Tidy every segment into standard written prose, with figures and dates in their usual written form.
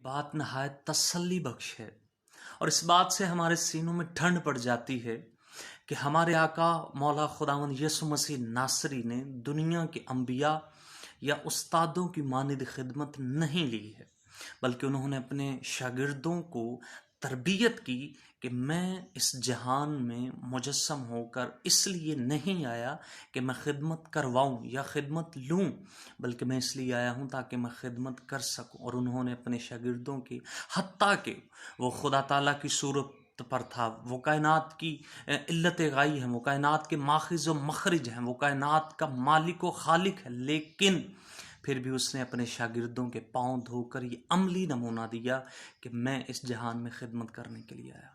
बात नहायत तसल्ली बख्श है और इस बात से हमारे सीनों में ठंड पड़ जाती है कि हमारे आका मौला खुदावंद यसु मसीह नासरी ने दुनिया के अंबिया या उस्तादों की मानिद खिदमत नहीं ली है, बल्कि उन्होंने अपने शागिर्दों को तरबियत की कि मैं इस जहान में मुजस्सम होकर इसलिए नहीं आया कि मैं खिदमत करवाऊं या खिदमत लूं, बल्कि मैं इसलिए आया हूं ताकि मैं खिदमत कर सकूं। और उन्होंने अपने शागिर्दों की, हत्ता कि वो खुदा ताला की सूरत पर था, वो कायनात की इल्लत गाई है, वो कायनात के माखिज व मखरिज हैं, वो कायनात का मालिक व खालिक है, लेकिन फिर भी उसने अपने शागिर्दों के पांव धोकर ये अमली नमूना दिया कि मैं इस जहान में खिदमत करने के लिए आया।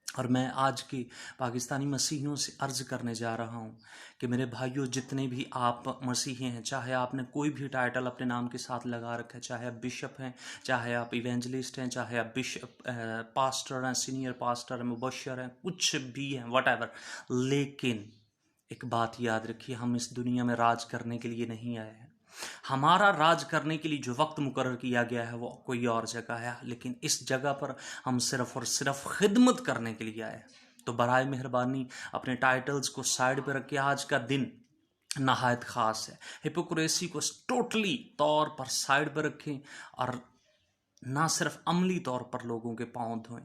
और मैं आज के पाकिस्तानी मसीहियों से अर्ज़ करने जा रहा हूँ कि मेरे भाइयों, जितने भी आप मसीही हैं, चाहे आपने कोई भी टाइटल अपने नाम के साथ लगा रखा है, चाहे आप बिशप हैं, चाहे आप इवेंजलिस्ट हैं, चाहे आप बिशप पास्टर हैं, सीनियर पास्टर हैं, मुबशर हैं, कुछ भी हैं, वट, लेकिन एक बात याद रखिए, हम इस दुनिया में राज करने के लिए नहीं आए हैं। हमारा राज करने के लिए जो वक्त मुकर्रर किया गया है वो कोई और जगह है, लेकिन इस जगह पर हम सिर्फ और सिर्फ खिदमत करने के लिए आए हैं। तो बराए मेहरबानी अपने टाइटल्स को साइड पर रखिए। आज का दिन नहायत ख़ास है। हिपोक्रेसी को टोटली तौर पर साइड पर रखें और ना सिर्फ अमली तौर पर लोगों के पांव धोएं,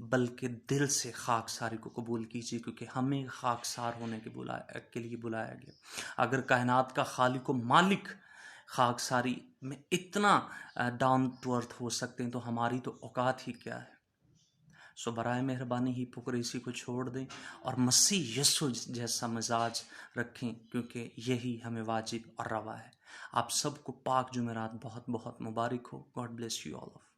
बल्कि दिल से खाकसारी को कबूल कीजिए, क्योंकि हमें खाकसार होने के लिए बुलाया गया। अगर कायनात का खालिक व मालिक खाकसारी में इतना डाउन टू अर्थ हो सकते हैं, तो हमारी तो औकात ही क्या है। सो बराए मेहरबानी हिपोक्रेसी को छोड़ दें और मसीह यीशु जैसा मिजाज रखें, क्योंकि यही हमें वाजिब और रवा है। आप सबको पाक जुमेरात बहुत बहुत मुबारक हो। God bless you all of.